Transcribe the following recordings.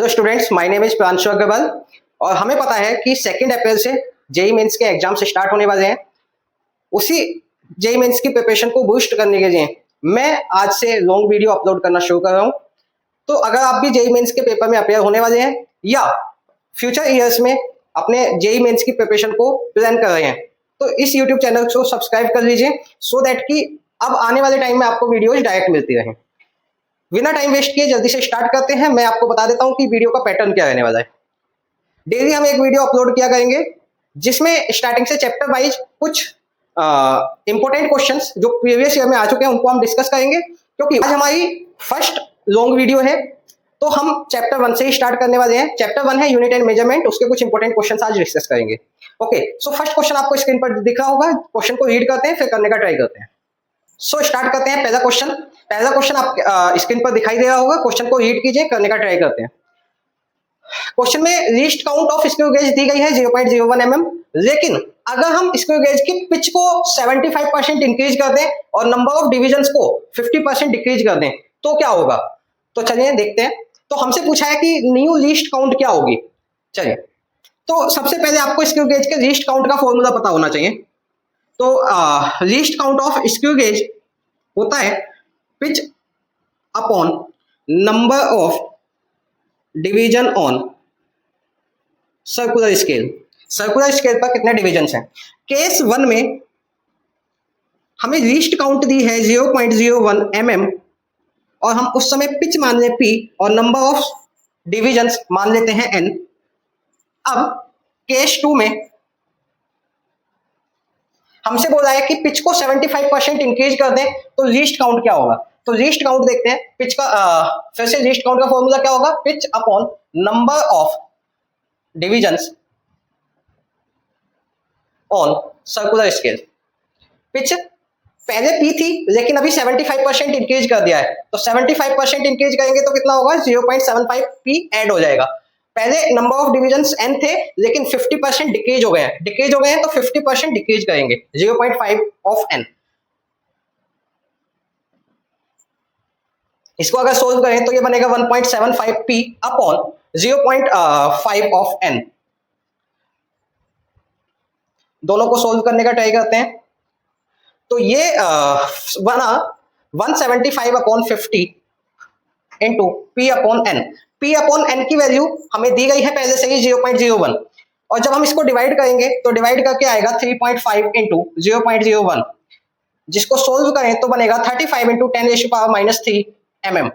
Hello students, my name is Pranshu Agrawal और हमें पता है कि 2 अप्रैल से जेई मेंस के एग्जाम से स्टार्ट होने वाले हैं। उसी जेई मेंस की प्रिपरेशन को बूस्ट करने के लिए मैं आज से लॉन्ग वीडियो अपलोड करना शुरू कर रहा हूं। तो अगर आप भी जेई मेंस के पेपर में अपेयर होने वाले हैं या फ्यूचर ईयर्स में अपने जेई मेंस की प्रिपरेशन को प्लान कर रहे हैं तो इस यूट्यूब चैनल को सब्सक्राइब कर लीजिए सो दैट कि अब आने वाले टाइम में आपको वीडियोज डायरेक्ट मिलती रहें। बिना टाइम वेस्ट किए जल्दी से स्टार्ट करते हैं। मैं आपको बता देता हूं कि वीडियो का पैटर्न क्या रहने वाला है। डेली हम एक वीडियो अपलोड किया करेंगे जिसमें स्टार्टिंग से चैप्टर वाइज कुछ इंपॉर्टेंट क्वेश्चंस जो प्रीवियस ईयर में आ चुके हैं उनको हम डिस्कस करेंगे, क्योंकि आज हमारी फर्स्ट लॉन्ग वीडियो है। तो हम चैप्टर 1 से ही स्टार्ट करने वाले हैं। चैप्टर 1 है यूनिट एंड मेजरमेंट, उसके कुछ इंपॉर्टेंट क्वेश्चंस आज डिस्कस करेंगे। ओके, सो फर्स्ट क्वेश्चन आपको स्क्रीन पर दिख रहा होगा। क्वेश्चन को रीड करते हैं फिर करने का ट्राई करते हैं। सो स्टार्ट करते हैं। पहला क्वेश्चन आप स्क्रीन पर दिखाई दे रहा होगा। क्वेश्चन को रीड कीजिए, करने का ट्राई करते हैं। क्वेश्चन में least count of screw gauge दी गई है 0.01 mm, लेकिन अगर हम स्क्रू गेज की पिच को 75% इंक्रीज कर दें और नंबर ऑफ डिविजन्स को 50% डिक्रीज कर दें तो क्या होगा। तो चलिए देखते हैं। तो हमसे पूछा है कि न्यू लीस्ट काउंट क्या होगी। चलिए, तो सबसे पहले आपको स्क्रू गेज के लीस्ट काउंट का फॉर्मूला पता होना चाहिए। तो least count of screw gauge होता है pitch upon number of division on circular scale. Circular scale पर कितने डिवीजन हैं। केस 1 में हमें लीस्ट काउंट दी है 0.01 mm और हम उस समय पिच मान लें P और नंबर ऑफ डिविजन्स मान लेते हैं N। अब केस 2 में हमसे बोला है कि पिच को 75% इंक्रीज कर दें तो लीस्ट काउंट क्या होगा। तो लीस्ट काउंट देखते हैं। पिच का फिर से लीस्ट काउंट का फॉर्मूला क्या होगा, pitch upon number of divisions on circular scale. Pitch पहले P थी लेकिन अभी 75% इंक्रीज कर दिया है, तो 75% इंक्रीज करेंगे तो कितना होगा, 0.75 P ऐड हो जाएगा। पहले नंबर ऑफ डिविजन्स n थे लेकिन 50% डिक्रीज हो गए हैं तो 50% डिक्रीज करेंगे 0.5 ऑफ n। इसको अगर सोल्व करें तो ये बनेगा 1.75 P अपॉन 0.5 ऑफ n। दोनों को सोल्व करने का ट्राई करते हैं। तो ये बना 175 upon 50 into P upon n। P upon n की वैल्यू हमें दी गई है पहले से ही 0.01 और जब हम इसको डिवाइड करेंगे तो डिवाइड करके आएगा 3.5 इंटू 0.01, जिसको सोल्व करें तो बनेगा 35 इंटू 10⁻³ mm।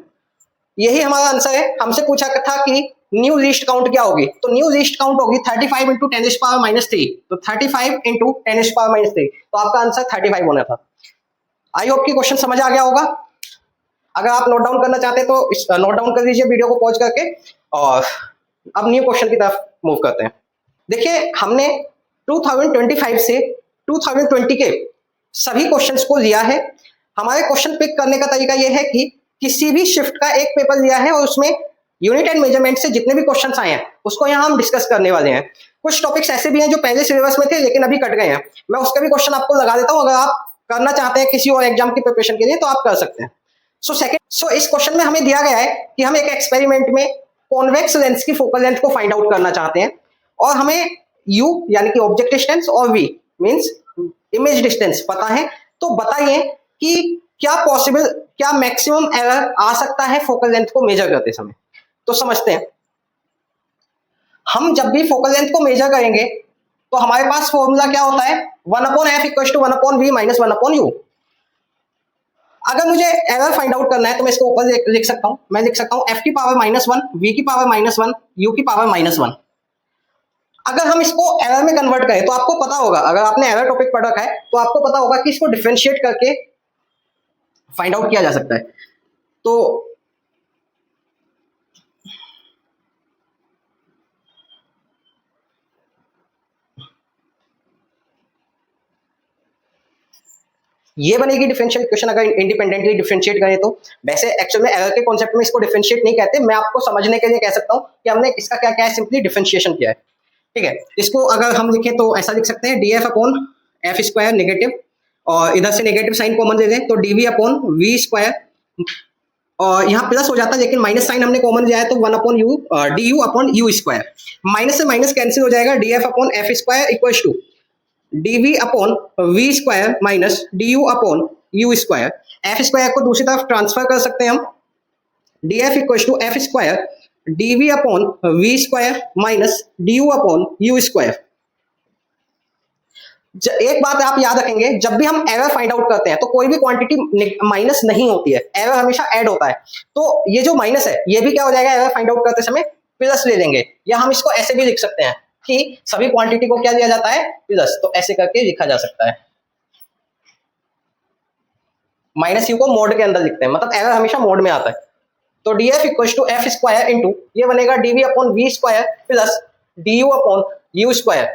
यही हमारा आंसर है। हमसे पूछा था कि न्यू लीस्ट काउंट क्या होगी, तो न्यू लीस्ट काउंट होगी 35 इंटू 10⁻³ तो 35 इंटू 10⁻³, तो आपका आंसर 35 होना था। आई होप कि क्वेश्चन समझ आ गया होगा। अगर आप नोट डाउन करना चाहते हैं तो नोट डाउन कर लीजिए वीडियो को पॉज करके। और अब न्यू क्वेश्चन की तरफ मूव करते हैं। देखिए, हमने 2025 से 2020 के सभी क्वेश्चंस को लिया है। हमारे क्वेश्चन पिक करने का तरीका यह है कि किसी भी शिफ्ट का एक पेपर लिया है और उसमें यूनिट एंड मेजरमेंट से जितने भी क्वेश्चंस आए हैं उसको यहाँ हम डिस्कस करने वाले हैं। कुछ टॉपिक्स ऐसे भी हैं जो पहले सिलेबस में थे लेकिन अभी कट गए हैं। मैं उसका भी क्वेश्चन आपको लगा देता हूँ, अगर आप करना चाहते हैं किसी और एग्जाम की प्रिपरेशन के लिए तो आप कर सकते हैं। सो इस क्वेश्चन में हमें दिया गया है कि हम एक एक्सपेरिमेंट में कॉन्वेक्स लेंस की फोकल लेंथ को फाइंड आउट करना चाहते हैं और हमें U यानी कि ऑब्जेक्ट डिस्टेंस और V मींस इमेज डिस्टेंस पता है। तो बताइए कि क्या मैक्सिमम एरर आ सकता है फोकल लेंथ को मेजर करते समय। तो समझते हैं। हम जब भी फोकल लेंथ को मेजर करेंगे तो हमारे पास फॉर्मूला क्या होता है, 1/f = 1/v - 1/u। अगर मुझे एरर फाइंड आउट करना है तो मैं इसको ऊपर लिख सकता हूं। मैं लिख सकता हूं f की पावर -1, v की पावर -1, u की पावर -1। अगर हम इसको एरर में कन्वर्ट करें तो आपको पता होगा, अगर आपने एरर टॉपिक पढ़ रखा है तो आपको पता होगा कि इसको डिफरेंशिएट करके फाइंड आउट किया जा सकता है। तो ये बनेगी डिफरेंशियल इक्वेशन अगर इंडिपेंडेंटली डिफरेंशिएट करें तो। वैसे एक्चुअल में एरर के कॉन्सेप्ट में इसको डिफरेंशिएट नहीं कहते, मैं आपको समझने के लिए कह सकता हूं कि हमने इसका क्या क्या है, सिंपली डिफरेंशिएशन किया है। ठीक है, इसको अगर हम लिखें तो ऐसा लिख सकते हैं df अपॉन f² नेगेटिव और इधर से नेगेटिव साइन कॉमन ले लें तो dv अपॉन v² और यहाँ प्लस हो जाता है, लेकिन माइनस साइन हमने कॉमन लिया है, तो 1/u du upon u square, minus से माइनस कैंसिल हो जाएगा, df upon f square equal to dv upon v square minus du upon u square. F square को दूसरी तरफ ट्रांसफर कर सकते हैं हम, df equal to f square dv upon v square minus du upon u square. एक बात आप याद रखेंगे, जब भी हम एरर फाइंड आउट करते हैं तो कोई भी क्वांटिटी माइनस नहीं होती है, एरर हमेशा ऐड होता है। तो ये जो माइनस है ये भी क्या हो जाएगा, एरर फाइंड आउट करते समय प्लस ले लेंगे, या हम इसको ऐसे भी लिख सकते हैं कि सभी क्वांटिटी को क्या दिया जाता है, प्लस, तो ऐसे करके लिखा जा सकता है। माइनस यू को मोड के अंदर लिखते हैं, मतलब एरर हमेशा मोड में आता है। तो d f equal to f square into ये बनेगा d v upon v square plus d u upon u square.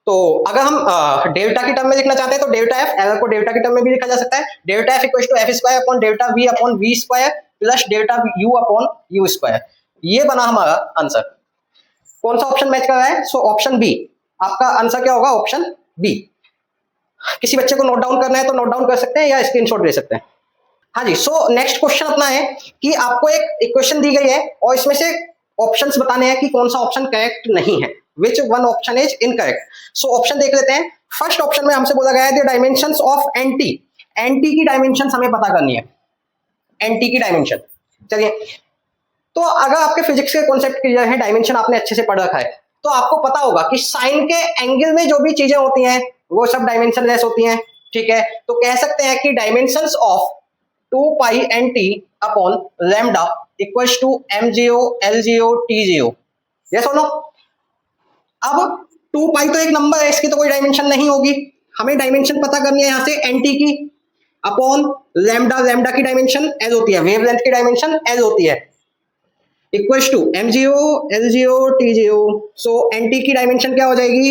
तो अगर हम डेल्टा की टर्म में लिखना चाहते हैं तो डेल्टा एफ, एरर को डेल्टा की टर्म में भी लिखा जा सकता है, delta f equal to f square upon delta v square plus delta u upon u square. ये बना हमारा आंसर। कौन सा ऑप्शन मैच कर रहा है? सो ऑप्शन बी आपका आंसर क्या होगा, ऑप्शन बी। किसी बच्चे को नोट डाउन करना है तो नोट डाउन कर सकते हैं या स्क्रीनशॉट ले सकते हैं। हाँ जी, सो नेक्स्ट क्वेश्चन अपना है कि आपको एक इक्वेशन दी गई है और इसमें से ऑप्शंस बताने हैं कि कौन सा ऑप्शन करेक्ट नहीं है, which one option is incorrect. So option देख लेते हैं। फर्स्ट ऑप्शन में हमसे बोला गया है the dimensions of n t, n t की डायमेंशंस हमें पता करनी है, एनटी की डायमेंशन। चलिए, तो अगर आपके फिजिक्स के कॉन्सेप्ट क्लियर है, डायमेंशन आपने अच्छे से पढ़ रखा है, तो आपको पता होगा कि साइन के एंगल में जो भी चीजें होती हैं वो सब डायमेंशन लेस होती हैं, ठीक है। तो कह सकते हैं कि dimensions of 2 pi n t upon lambda equals to mgo lgo tgo, yes और नो। अब 2 पाई तो एक नंबर है, इसकी तो कोई डायमेंशन नहीं होगी, हमें डायमेंशन पता करनी है यहाँ से एन टी की, अपॉन लैम्डा, लैम्डा की डायमेंशन एल होती है, वेवलेंथ की डायमेंशन एल होती है, equals to mgo lgo tgo। So n t की डायमेंशन क्या हो जाएगी,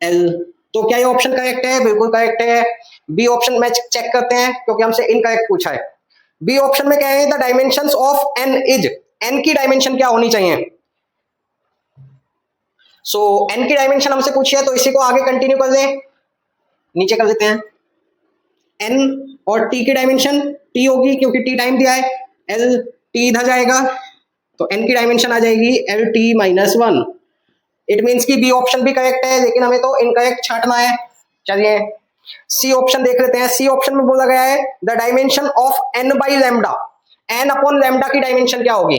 एल। तो क्या ये ऑप्शन करेक्ट है? बिल्कुल करेक्ट है। बी ऑप्शन में चेक करते हैं क्योंकि हमसे इनकरेक्ट पूछा है। बी ऑप्शन में क्या है, the dimensions of n is, n की डायमेंशन क्या होनी चाहिए। सो एन की डायमेंशन हमसे पूछी है, तो इसी को आगे कंटिन्यू कर दें, नीचे कर देते हैं। एन और टी की डायमेंशन टी होगी क्योंकि टी टाइम दिया है, एल टी इधर जाएगा, तो एन की डायमेंशन आ जाएगी L t minus one. It means की बी ऑप्शन भी करेक्ट है, लेकिन हमें तो इनकरेक्ट छांटना है। चलिए सी ऑप्शन देख लेते हैं। सी ऑप्शन में बोला गया है the dimension of n by lambda, n upon lambda की डायमेंशन क्या होगी।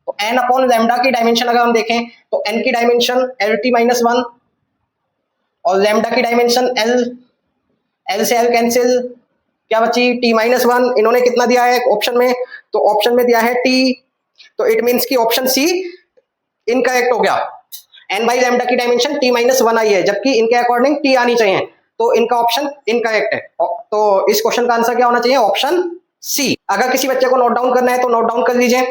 तो एन अपॉन लैम्डा की डायमेंशन अगर हम देखें तो एन की dimension l t minus one और लैम्डा की डायमेंशन एल, एल से एल कैंसिल, क्या बची टी माइनस वन। इन्होंने कितना दिया है ऑप्शन में, तो ऑप्शन में दिया है टी, तो इट मीन्स की ऑप्शन सी इनकरेक्ट हो गया। एन बाई लैम्डा की डायमेंशन टी माइनस वन आई है, जबकि इनके अकॉर्डिंग टी आनी चाहिए, तो इनका ऑप्शन इनकरेक्ट है। तो इस क्वेश्चन का आंसर क्या होना चाहिए, ऑप्शन सी। अगर किसी बच्चे को नोट डाउन करना है तो नोट डाउन कर लीजिए,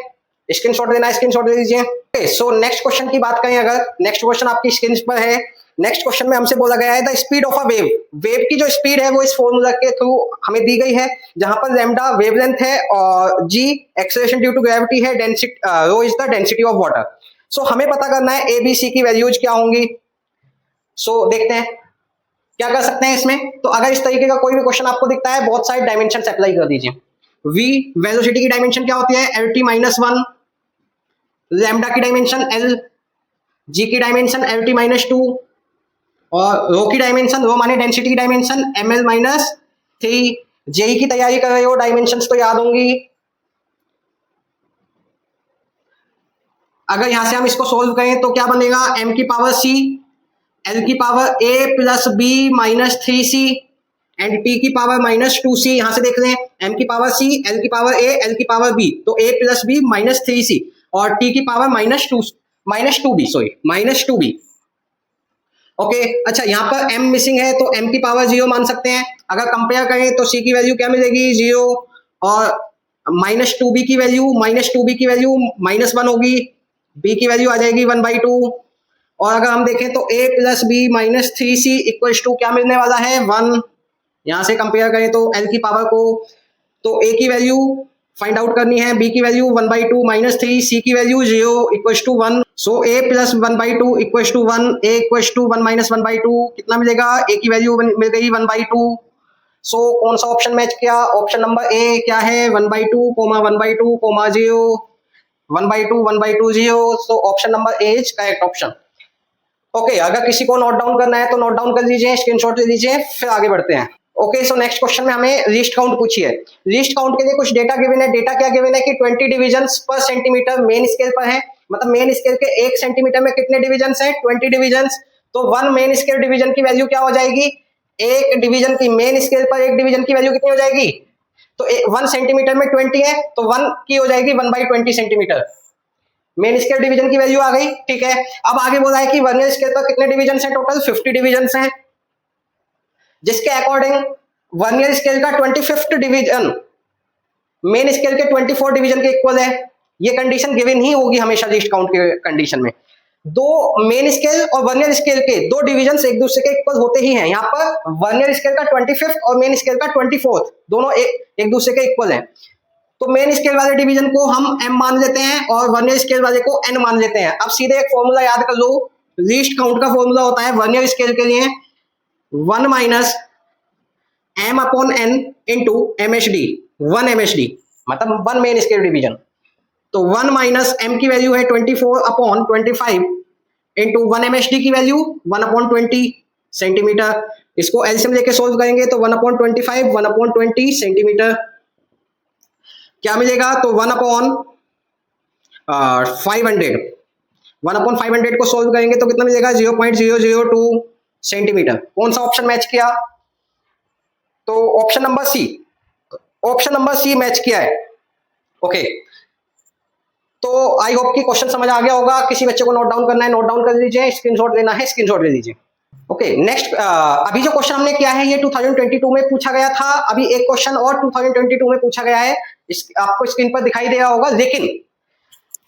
स्क्रीनशॉट देना है स्क्रीनशॉट दे दीजिए। सो नेक्स्ट क्वेश्चन की बात करें, अगर नेक्स्ट क्वेश्चन आपकी स्क्रीन पर है, नेक्स्ट क्वेश्चन में हमसे बोला गया है the speed of a wave, wave की जो स्पीड है वो इस फॉर्मूला के थ्रू हमें दी गई है, जहां पर लैम्डा वेवलेंथ है और g acceleration due to gravity है, density rho is the density of water. So हमें पता करना है ए बी सी की वैल्यूज क्या होंगी। सो देखते हैं क्या कर सकते हैं इसमें। तो अगर इस तरीके का कोई भी क्वेश्चन आपको दिखता है, बहुत सारे डायमेंशन अप्लाई कर दीजिए। वी वेलोसिटी की डायमेंशन क्या होती है, l t minus one, lambda की डायमेंशन एल, जी की dimension l t minus two, और रो की डायमेंशन, रो माने डेंसिटी की dimension m l minus three. JEE की तैयारी कर रहे हो, डायमेंशन तो याद होंगी। अगर यहां से हम इसको सोल्व करें तो क्या बनेगा, m की पावर c, l की power a plus b minus three c and t की पावर माइनस टू सी। यहां से देख रहे हैं m की पावर c, l की पावर a, l की पावर b, तो a plus b minus three c और t की power minus two b, sorry minus two b. Okay अच्छा, यहाँ पर m मिसिंग है तो m की पावर जीरो मान सकते हैं। अगर कंपेयर करें तो c की वैल्यू क्या मिलेगी, जीरो, और माइनस टू बी की वैल्यू माइनस वन होगी, b की वैल्यू आ जाएगी 1/2। और अगर हम देखें तो a plus b minus three c equals to क्या मिलने वाला है, 1। यहां से कंपेयर करें तो l की पावर को, तो a की वैल्यू फाइंड आउट करनी है, b की वैल्यू 1/2 माइनस थ्री, c की value 0 equals to 1। So a plus 1/2 equal to 1, a equal to 1 minus 1/2 कितना मिलेगा, ए की वैल्यू मिल गई 1/2। सो कौन सा ऑप्शन मैच किया, ऑप्शन नंबर ए क्या है 1/2 comma 1/2 comma 0 1/2 1/2 0। So option number A is correct option. Okay, अगर किसी को नोट डाउन करना है तो नोट डाउन कर लीजिए, स्क्रीनशॉट ले लीजिए, फिर आगे बढ़ते हैं। ओके, सो नेक्स्ट क्वेश्चन में हमें लिस्ट काउंट पूछी है। लिस्ट काउंट के लिए कुछ डेटा गिवन है। डेटा क्या गिवन है कि 20 डिविजन्स पर सेंटीमीटर मेन स्केल पर है, मतलब मेन स्केल के 1 सेंटीमीटर में कितने डिविजन्स है, 20 डिविजन्स। तो 1 मेन स्केल डिवीजन की वैल्यू क्या हो जाएगी, एक डिवीजन की मेन स्केल पर एक डिवीजन की वैल्यू कितनी हो जाएगी, तो 1 सेंटीमीटर में 20 है तो 1 की हो जाएगी 1/20 सेंटीमीटर, मेन स्केल डिवीजन की वैल्यू आ गई। ठीक है, अब आगे बोला है कि वर्नियर स्केल पर कितने डिवीजन है, टोटल 50 डिवीजन हैं, जिसके अकॉर्डिंग वर्नियर स्केल का 25th डिवीजन मेन स्केल के 24 डिवीजन के इक्वल है। ये कंडीशन गिवन ही होगी हमेशा लिस्ट काउंट के कंडीशन में। दो मेन स्केल और वर्नियर स्केल के दो डिवीजन एक दूसरे के इक्वल होते ही हैं। यहाँ पर वर्नियर स्केल का 25th और मेन स्केल का 24th दोनों एक दूसरे के इक्वल हैं। तो मेन स्केल वाले डिवीजन को हम m मान लेते हैं और वर्नियर स्केल वाले को n मान लेते हैं। अब सीधे एक फॉर्मूला याद कर लो, लीस्ट काउंट का फॉर्मूला होता है वर्नियर स्केल के लिए 1 minus m/n into MHD, 1 MHD मतलब 1 मेन स्केल डिवीजन। तो 1 माइनस m की वैल्यू है 24/25 इंटू 1 MHD की वैल्यू 1/20 सेंटीमीटर। इसको एलसीएम लेके सोल्व करेंगे तो 1/25 1/20 सेंटीमीटर क्या मिलेगा, तो 1/500 1/500 को सोल्व करेंगे तो कितना मिलेगा 0.002 सेंटीमीटर। कौन सा ऑप्शन मैच किया, तो option number C, option number C match किया है। ओके, तो आई होप कि क्वेश्चन समझ आ गया होगा। किसी बच्चे को नोट डाउन करना है नोट डाउन कर लीजिए, स्क्रीनशॉट लेना है स्क्रीनशॉट ले लीजिए। ओके, नेक्स्ट अभी जो क्वेश्चन हमने किया है ये 2022 में पूछा गया था। अभी एक क्वेश्चन और 2022 में पूछा गया है, आपको स्क्रीन पर दिखाई दे रहा होगा, लेकिन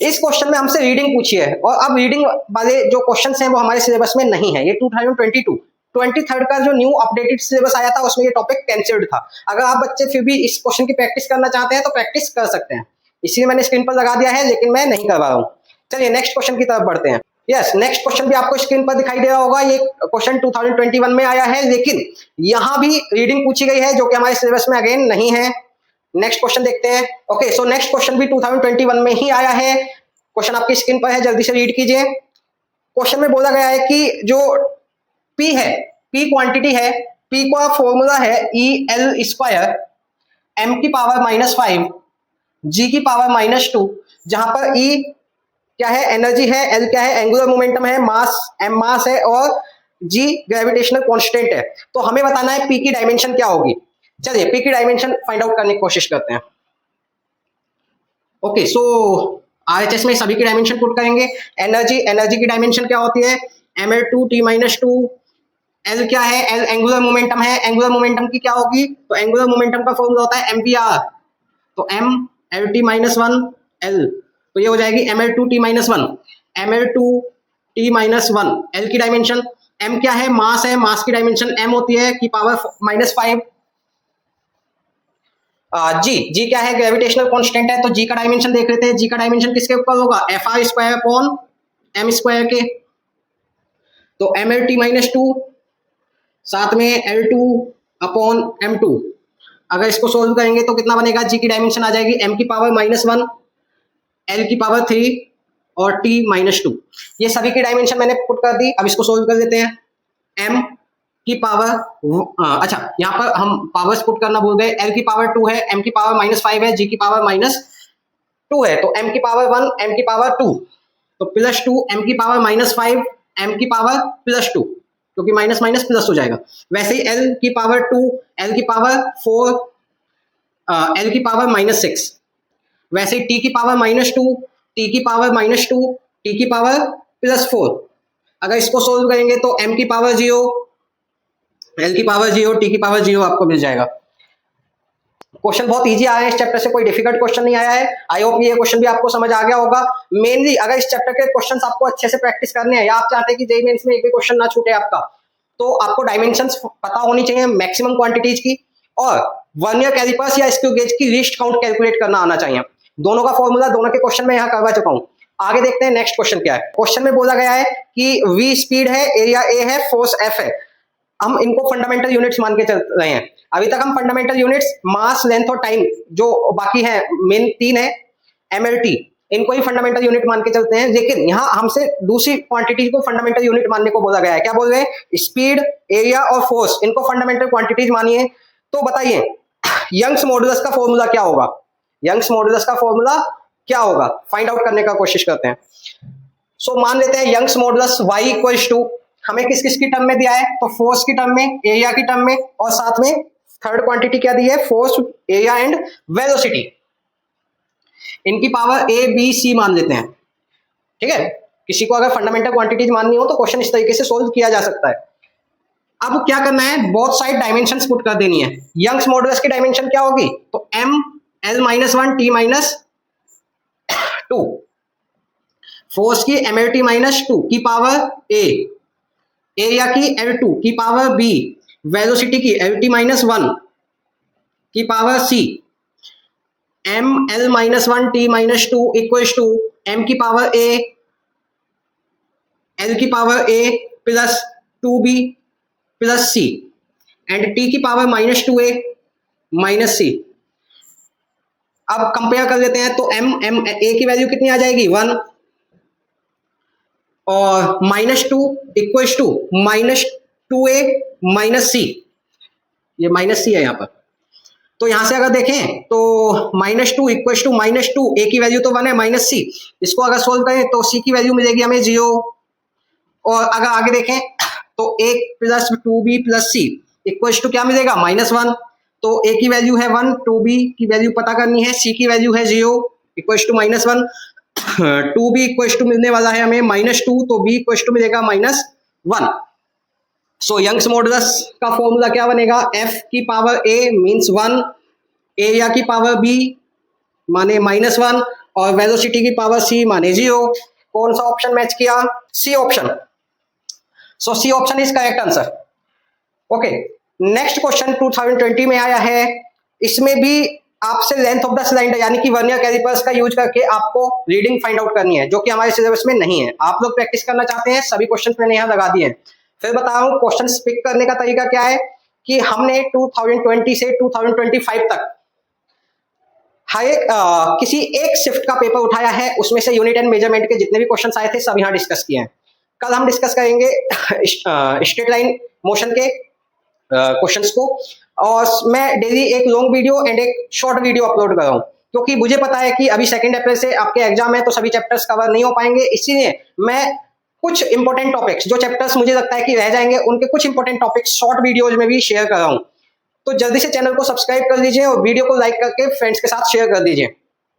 इस क्वेश्चन में हमसे रीडिंग पूछी है और अब रीडिंग वाले जो क्वेश्चंस हैं वो हमारे सिलेबस में नहीं है। ये 2022 23rd का जो न्यू अपडेटेड सिलेबस आया था उसमें ये टॉपिक कैंसिल्ड था। अगर आप बच्चे फिर भी इस क्वेश्चन की प्रैक्टिस करना चाहते हैं तो प्रैक्टिस कर सकते हैं, इसलिए मैंने स्क्रीन पर लगा दिया है, लेकिन मैं नहीं करवा रहा हूँ। चलिए नेक्स्ट क्वेश्चन की तरफ बढ़ते हैं। यस, नेक्स्ट क्वेश्चन भी आपको स्क्रीन पर दिखाई दे रहा होगा। ये क्वेश्चन 2021 में आया है, लेकिन यहाँ भी रीडिंग पूछी गई है जो कि हमारे सिलेबस में अगेन नहीं है। नेक्स्ट क्वेश्चन देखते हैं। ओके, सो नेक्स्ट क्वेश्चन भी 2021 में ही आया है। क्वेश्चन आपकी स्क्रीन पर है, जल्दी से रीड कीजिए। क्वेश्चन में बोला गया है कि जो P है, P क्वांटिटी है, P का फॉर्मूला है EL², m की पावर -5 g की पावर -2, जहां पर E क्या है, एनर्जी है, L क्या है, एंगुलर मोमेंटम है, मास m मास है और G ग्रेविटेशनल कांस्टेंट है। तो हमें बताना है P की डायमेंशन क्या होगी। चलिए P की डायमेंशन फाइंड आउट करने की कोशिश करते हैं। ओके, सो RHS में सभी की डायमेंशन पुट करेंगे। एनर्जी की डायमेंशन क्या होती है, mL2T-2। L क्या है, L एंगुलर मोमेंटम है, एंगुलर मोमेंटम की क्या होगी, तो एंगुलर मोमेंटम का फॉर्मूला होता है mvr, तो mLT-1L, तो ये हो जाएगी mL2T-1, mL2T-1। L की डायमेंशन, m क्या है, मास है, मास की डायमेंशन m होती है की पावर -5। जी क्या है, ग्रेविटेशनल कांस्टेंट है, तो जी का डायमेंशन देख लेते हैं। जी का डायमेंशन किसके ऊपर होगा, FR² के, तो mLT-2 साथ में L2/m2। अगर इसको सोल्व करेंगे तो कितना बनेगा, जी की डायमेंशन आ जाएगी m की पावर -1, L की पावर 3 और T-2। ये सभी की डायमेंशन मैंने पुट कर दी। अब इसको सोल्व कर देते हैं। m की पावर, अच्छा यहाँ पर हम पावर्स पुट करना भूल गए। L की पावर 2 है, m की पावर -5 है, g की पावर -2 है, तो m की पावर 1 m की पावर 2, तो +2 m की पावर -5 m की पावर +2, क्योंकि माइनस माइनस प्लस हो जाएगा। वैसे ही L की पावर 2, L की पावर 4, L की पावर -6, वैसे ही T की पावर -2, T की पावर -2, T की पावर +4। अगर इसको सोल्व करेंगे तो m की पावर 0, L की पावर 0, T की पावर 0 आपको मिल जाएगा। क्वेश्चन बहुत इजी आया है, इस चैप्टर से कोई डिफिकल्ट क्वेश्चन नहीं आया है। आई होप ये क्वेश्चन भी आपको समझ आ गया होगा। मेनली अगर इस चैप्टर के क्वेश्चंस आपको अच्छे से प्रैक्टिस करने हैं या आप चाहते हैं कि जेईई मेंस में एक भी क्वेश्चन ना छूटे आपका, तो आपको डायमेंशंस पता होनी चाहिए मैक्सिमम क्वांटिटीज की, और वर्नियर कैलिपर्स या स्क्रू गेज की लिस्ट काउंट कैलकुलेट करना आना चाहिए। दोनों का फॉर्मूला दोनों के क्वेश्चन में यहाँ करवा चुका हूँ। आगे देखते हैं नेक्स्ट क्वेश्चन क्या है। क्वेश्चन में बोला गया है कि v स्पीड है, एरिया a है, फोर्स f है। हम इनको फंडामेंटल यूनिट्स मान के चल रहे हैं। अभी तक हम फंडामेंटल यूनिट्स मास, लेंथ और टाइम जो बाकी है मेन 3 है mlt, इनको ही फंडामेंटल यूनिट मान के चलते हैं। लेकिन यहाँ हमसे दूसरी क्वांटिटी को फंडामेंटल यूनिट मानने को बोला गया है। क्या बोल रहे हैं? स्पीड, एरिया और फोर्स, इनको फंडामेंटल क्वांटिटीज मानिए। तो बताइए यंग्स मॉडुलस का फॉर्मूला क्या होगा? यंग्स मॉडुलस का फॉर्मूला क्या होगा, फाइंड आउट करने का कोशिश करते हैं। सो मान लेते हैं Young's modulus y equals to, हमें किस किस की टर्म में दिया है? तो फोर्स की टर्म में, एरिया की टर्म में, और साथ में थर्ड क्वांटिटी क्या दी है? Force, area and velocity. इनकी पावर a b c मान लेते हैं। ठीक है, किसी को अगर फंडामेंटल क्वांटिटीज माननी हो तो क्वेश्चन इस तरीके से सोल्व किया जा सकता है। अब क्या करना है? बोथ साइड डायमेंशंस पुट कर देनी है। यंग्स मॉडुलस की डायमेंशन क्या होगी? तो m l-1 t-2, फोर्स की mlt-2 की पावर a, एरिया की L2 की पावर b, वेलोसिटी की lt-1 की power c। m l-1 t-2 equals to m की पावर a, l की power a plus 2b plus c and t की power -2a minus c। अब compare कर लेते हैं तो a की वैल्यू कितनी आ जाएगी? 1, और -2 equals to -2a minus c, ये माइनस c है यहाँ पर। तो यहां से अगर देखें तो -2 इक्वल्स टू -2, a की वैल्यू तो 1 है, माइनस c, इसको अगर सोल्व करें तो c की वैल्यू मिलेगी हमें 0। और अगर आगे देखें तो a plus 2b plus c equals to क्या मिलेगा? -1। तो a की वैल्यू है 1, 2b की वैल्यू पता करनी है, c की वैल्यू है 0 equals to -1, 2b equals to मिलने वाला है हमें -2, तो b इक्वल्स टू मिलेगा -1। सो यंग्स मॉडुलस का फॉर्मूला क्या बनेगा? f की पावर a मींस 1, एरिया की पावर b माने -1, और वेलोसिटी की पावर c माने 0। कौन सा ऑप्शन मैच किया? C option. So C option is correct answer. Okay, next question 2020 में आया है। इसमें भी आपसे लेंथ ऑफ द सिलेंडर यानी कि वर्नियर कैलिपर्स का यूज करके आपको रीडिंग फाइंड आउट करनी है, जो कि हमारे सिलेबस में नहीं है। आप लोग प्रैक्टिस करना चाहते हैं, सभी क्वेश्चन मैंने यहाँ लगा दिए हैं। फिर बता रहा हूँ क्वेश्चन पिक करने का तरीका क्या है कि हमने 2020 से 2025 तक किसी एक शिफ्ट का पेपर उठाया है, उसमें से यूनिट एंड मेजरमेंट के जितने भी क्वेश्चन आए थे सब यहाँ डिस्कस किए हैं। कल हम डिस्कस करेंगे स्ट्रेट लाइन मोशन के क्वेश्चंस को, और मैं डेली एक लॉन्ग वीडियो एंड एक शॉर्ट वीडियो अपलोड कर रहा हूँ, क्योंकि मुझे पता है कि अभी 2 अप्रैल से आपके एग्जाम है तो सभी चैप्टर्स कवर नहीं हो पाएंगे। इसीलिए मैं कुछ इंपॉर्टेंट टॉपिक्स, जो चैप्टर्स मुझे लगता है कि रह जाएंगे, उनके कुछ इंपॉर्टेंट टॉपिक्स शॉर्ट वीडियोज में भी शेयर कर रहा हूँ। तो जल्दी से चैनल को सब्सक्राइब कर लीजिए और वीडियो को लाइक करके फ्रेंड्स के साथ शेयर कर दीजिए।